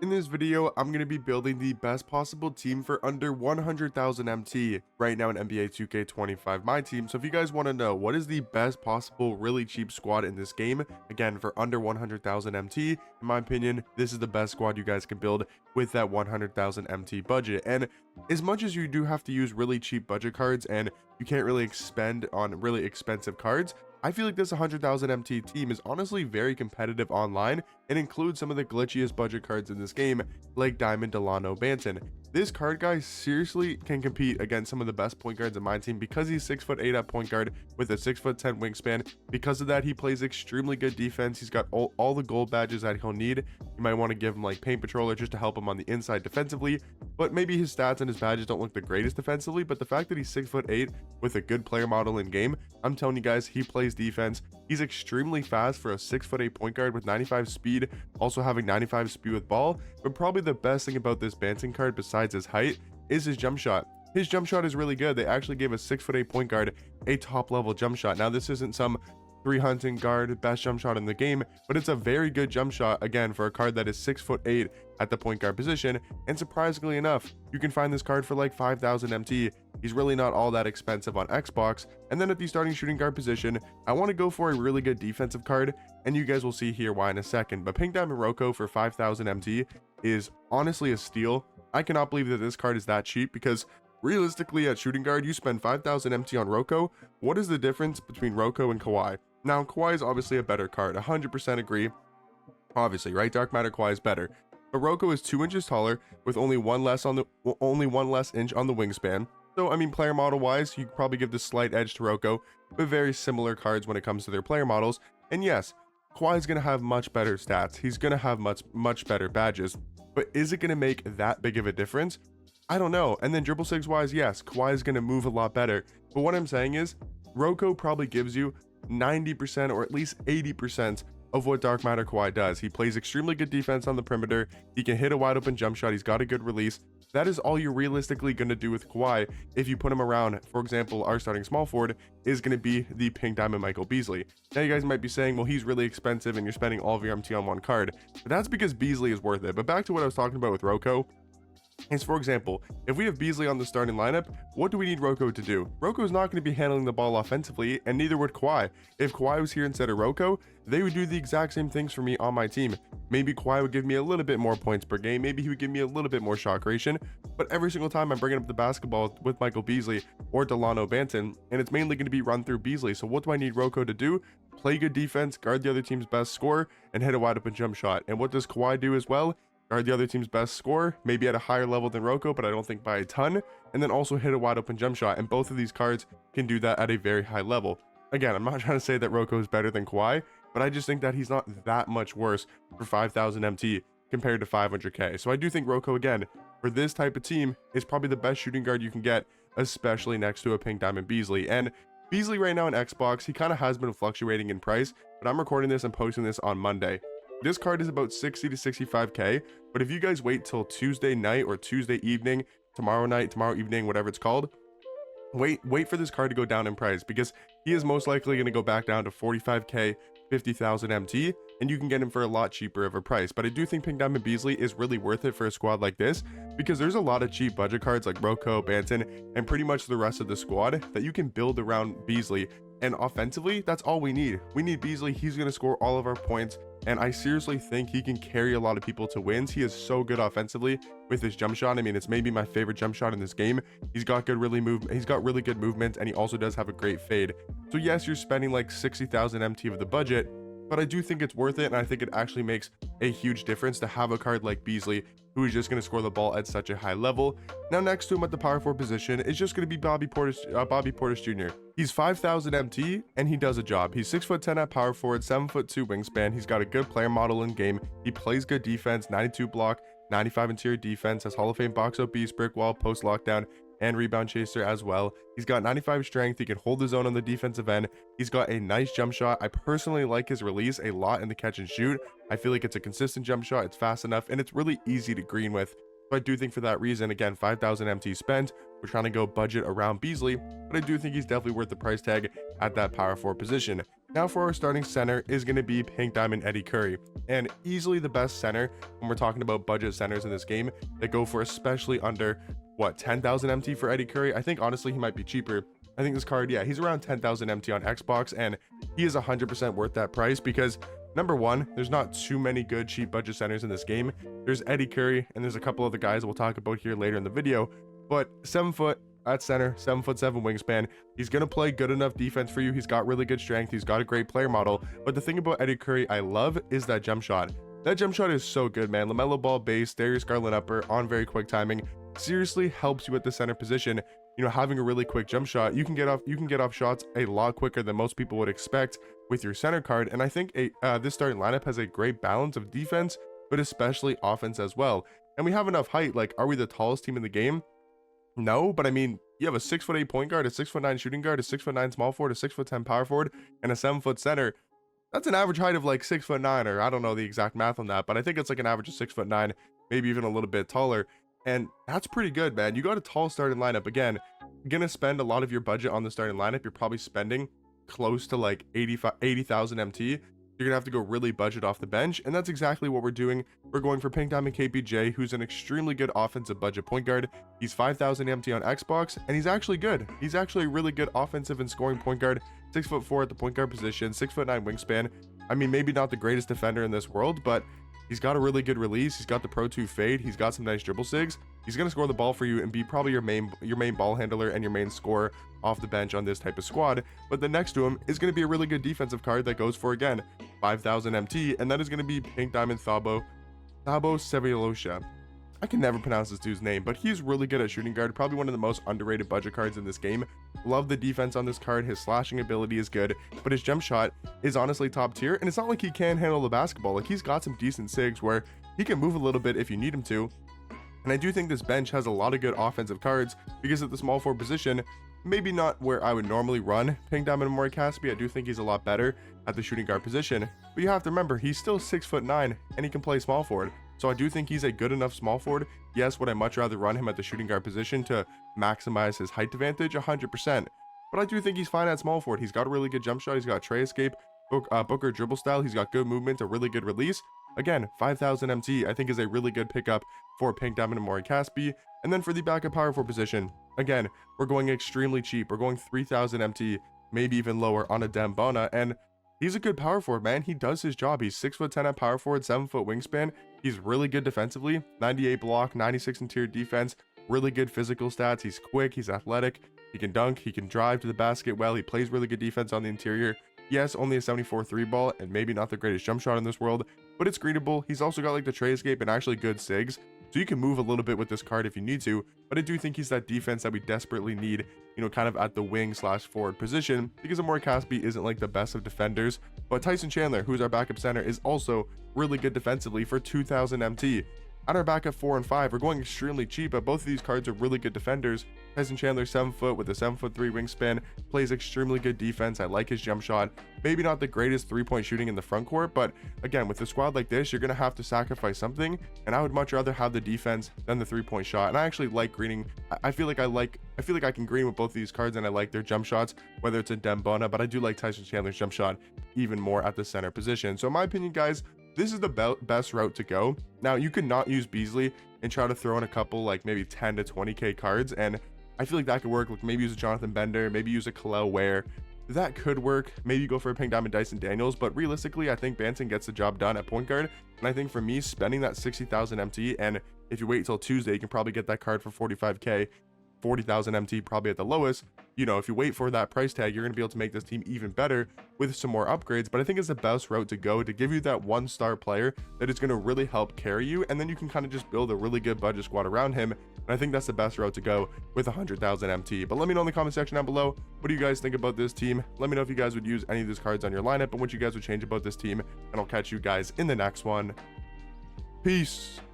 In this video, I'm going to be building the best possible team for under 100,000 MT right now in NBA 2K25 my team. So if you guys want to know what is the best possible really cheap squad in this game, again for under 100,000 MT, in my opinion, this is the best squad you guys can build with that 100,000 MT budget. And as much as you do have to use really cheap budget cards and you can't really expend on really expensive cards, I feel like this 100,000 MT team is honestly very competitive online and includes some of the glitchiest budget cards in this game, like Diamond Delano Banton. This card guy seriously can compete against some of the best point guards in my team because he's 6'8" at point guard with a 6'10" wingspan. Because of that, he plays extremely good defense. He's got all the gold badges that he'll need. You might want to give him like paint patroller just to help him on the inside defensively, but maybe his stats and his badges don't look the greatest defensively. But the fact that he's 6'8" with a good player model in game, I'm telling you guys, he plays defense. He's extremely fast for a 6'8" point guard with 95 speed, also having 95 speed with ball. But probably the best thing about this Banton card besides his height is his jump shot. His jump shot is really good. They actually gave a 6'8" point guard a top level jump shot. Now this isn't some 300 guard best jump shot in the game, but it's a very good jump shot again for a card that is 6'8" at the point guard position. And surprisingly enough, you can find this card for like 5,000 MT. He's really not all that expensive on Xbox. And then at the starting shooting guard position, I want to go for a really good defensive card, and you guys will see here why in a second. But Pink Diamond Rocco for 5,000 MT is honestly a steal. I cannot believe that this card is that cheap, because realistically at shooting guard you spend 5,000 MT on Rocco. What is the difference between Rocco and Kawhi? Now Kawhi is obviously a better card, 100% agree, obviously, right? Dark Matter Kawhi is better, but Rocco is 2 inches taller with only one less inch on the wingspan. So I mean, player model wise, you could probably give this slight edge to Rocco, but very similar cards when it comes to their player models. And yes, Kawhi is going to have much better stats, he's going to have much better badges, but is it going to make that big of a difference? I don't know. And then dribble sigs wise, yes, Kawhi is going to move a lot better, but what I'm saying is Rocco probably gives you 90% or at least 80% of what Dark Matter Kawhi does. He plays extremely good defense on the perimeter, he can hit a wide open jump shot, he's got a good release. That is all you're realistically going to do with Kawhi if you put him around. For example, our starting small forward is going to be the Pink Diamond Michael Beasley. Now you guys might be saying, well, he's really expensive and you're spending all of your MT on one card, but that's because Beasley is worth it. But back to what I was talking about with Rocco is, for example, if we have Beasley on the starting lineup, what do we need Rocco to do? Rocco is not going to be handling the ball offensively, and neither would Kawhi. If Kawhi was here instead of Rocco, they would do the exact same things for me on my team. Maybe Kawhi would give me a little bit more points per game, maybe he would give me a little bit more shot creation, but every single time I'm bringing up the basketball with Michael Beasley or Delano Banton, and it's mainly going to be run through Beasley. So what do I need Rocco to do? Play good defense, guard the other team's best scorer, and hit a wide open jump shot. And what does Kawhi do as well? Guard the other team's best scorer, maybe at a higher level than Rocco, but I don't think by a ton, and then also hit a wide open jump shot. And both of these cards can do that at a very high level. Again, I'm not trying to say that Rocco is better than Kawhi, but I just think that he's not that much worse for 5,000 MT compared to 500k. So I do think Rocco, again, for this type of team, is probably the best shooting guard you can get, especially next to a Pink Diamond Beasley. And Beasley right now in Xbox, he kind of has been fluctuating in price, but I'm recording this and posting this on Monday. This card is about 60 to 65k, but if you guys wait till Tuesday night or Tuesday evening, tomorrow night, tomorrow evening, whatever it's called, wait for this card to go down in price, because he is most likely going to go back down to 45k, 50,000 MT, and you can get him for a lot cheaper of a price. But I do think Pink Diamond Beasley is really worth it for a squad like this, because there's a lot of cheap budget cards like Rocco, Banton, and pretty much the rest of the squad that you can build around Beasley. And offensively, that's all we need. We need Beasley. He's going to score all of our points, and I seriously think he can carry a lot of people to wins. He is so good offensively with his jump shot. I mean, it's maybe my favorite jump shot in this game. He's got really good movement, and he also does have a great fade. So yes, you're spending like 60,000 MT of the budget, but I do think it's worth it, and I think it actually makes a huge difference to have a card like Beasley, who is just going to score the ball at such a high level. Now next to him at the power forward position is just going to be Bobby Portis Jr. He's 5,000 MT, and he does a job. He's 6'10" at power forward, 7'2" wingspan. He's got a good player model in game. He plays good defense, 92 block, 95 interior defense, has Hall of Fame box out beast, brick wall, post lockdown, and rebound chaser as well. He's got 95 strength, he can hold his own on the defensive end. He's got a nice jump shot. I personally like his release a lot in the catch and shoot. I feel like it's a consistent jump shot, it's fast enough, and it's really easy to green with. So I do think for that reason, again, 5,000 MT spent, we're trying to go budget around Beasley, but I do think he's definitely worth the price tag at that power forward position. Now for our starting center is going to be Pink Diamond Eddie Curry, and easily the best center when we're talking about budget centers in this game that go for especially under, what, 10,000 MT for Eddie Curry. I think honestly he might be cheaper. I think this card, yeah, he's around 10,000 MT on Xbox, and he is 100% worth that price because number one, there's not too many good cheap budget centers in this game. There's Eddie Curry, and there's a couple other guys we'll talk about here later in the video, but 7 foot at center, 7'7" wingspan. He's gonna play good enough defense for you. He's got really good strength. He's got a great player model. But the thing about Eddie Curry I love is that jump shot. That jump shot is so good, man. LaMelo Ball base, Darius Garland upper on very quick timing seriously helps you at the center position. You know, having a really quick jump shot, you can get off shots a lot quicker than most people would expect with your center card. And I think this starting lineup has a great balance of defense, but especially offense as well. And we have enough height. Like, are we the tallest team in the game? No, but I mean, you have a 6'8" point guard, a 6'9" shooting guard, a 6'9" small forward, a 6'10" power forward, and a 7 foot center. That's an average height of like 6'9", or I don't know the exact math on that, but I think it's like an average of 6'9", maybe even a little bit taller. And that's pretty good, man. You got a tall starting lineup. Again, you're gonna spend a lot of your budget on the starting lineup. You're probably spending close to like 80,000 MT. You're gonna have to go really budget off the bench, and that's exactly what we're doing. We're going for Pink Diamond KPJ, who's an extremely good offensive budget point guard. He's 5,000 MT on Xbox, and he's actually good. He's actually a really good offensive and scoring point guard. 6'4" at the point guard position, 6'9" wingspan. I mean, maybe not the greatest defender in this world, but he's got a really good release. He's got the Pro 2 fade. He's got some nice dribble sigs. He's gonna score the ball for you and be probably your main ball handler and your main scorer off the bench on this type of squad. But then next to him is gonna be a really good defensive card that goes for, again, 5,000 MT, and that is gonna be Pink Diamond Thabo Seviolosha. I can never pronounce this dude's name, but he's really good at shooting guard. Probably one of the most underrated budget cards in this game. Love the defense on this card. His slashing ability is good, but his jump shot is honestly top tier. And it's not like he can't handle the basketball. Like, he's got some decent sigs where he can move a little bit if you need him to. And I do think this bench has a lot of good offensive cards because at the small forward position, maybe not where I would normally run Pink Diamond Amore Caspi. I do think he's a lot better at the shooting guard position. But you have to remember, he's still 6'9" and he can play small forward. So I do think he's a good enough small forward. Yes, would I much rather run him at the shooting guard position to maximize his height advantage? 100%. But I do think he's fine at small forward. He's got a really good jump shot. He's got tray escape, Booker dribble style. He's got good movement, a really good release. Again, 5,000 MT I think is a really good pickup for Pink Diamond Amore Caspi. And then for the backup power forward position, again, we're going extremely cheap. We're going 3,000 MT, maybe even lower on a Dembona. And he's a good power forward, man. He does his job. He's 6'10" at power forward, 7 foot wingspan. He's really good defensively, 98 block, 96 interior defense, really good physical stats. He's quick, he's athletic, he can dunk, he can drive to the basket well, he plays really good defense on the interior. Yes, only a 74 3 ball and maybe not the greatest jump shot in this world, but it's screenable. He's also got like the tray escape and actually good sigs, so you can move a little bit with this card if you need to. But I do think he's that defense that we desperately need, you know, kind of at the wing / forward position, because Amore Caspi isn't like the best of defenders. But Tyson Chandler, who's our backup center, is also really good defensively for 2,000 MT. At our backup 4 and 5, we're going extremely cheap, but both of these cards are really good defenders. Tyson Chandler, 7 foot with a 7'3" wingspan, plays extremely good defense. I like his jump shot. Maybe not the greatest 3-point shooting in the front court, but again, with a squad like this, you're gonna have to sacrifice something, and I would much rather have the defense than the 3-point shot. And I actually like greening. I feel like I can green with both of these cards, and I like their jump shots, whether it's a Dembona, but I do like Tyson Chandler's jump shot even more at the center position. So in my opinion, guys, this is the best route to go. Now, you could not use Beasley and try to throw in a couple like maybe 10 to 20k cards, and I feel like that could work. Like maybe use a Jonathan Bender, maybe use a Kalel Ware. That could work. Maybe go for a Pink Diamond Dyson Daniels, but realistically, I think Banton gets the job done at point guard. And I think for me, spending that 60,000 MT, and if you wait till Tuesday, you can probably get that card for 45k, 40,000 MT probably at the lowest. You know, if you wait for that price tag, you're going to be able to make this team even better with some more upgrades. But I think it's the best route to go to give you that 1-star player that is going to really help carry you, and then you can kind of just build a really good budget squad around him. And I think that's the best route to go with 100,000 MT. But let me know in the comment section down below, what do you guys think about this team? Let me know if you guys would use any of these cards on your lineup and what you guys would change about this team, and I'll catch you guys in the next one. Peace.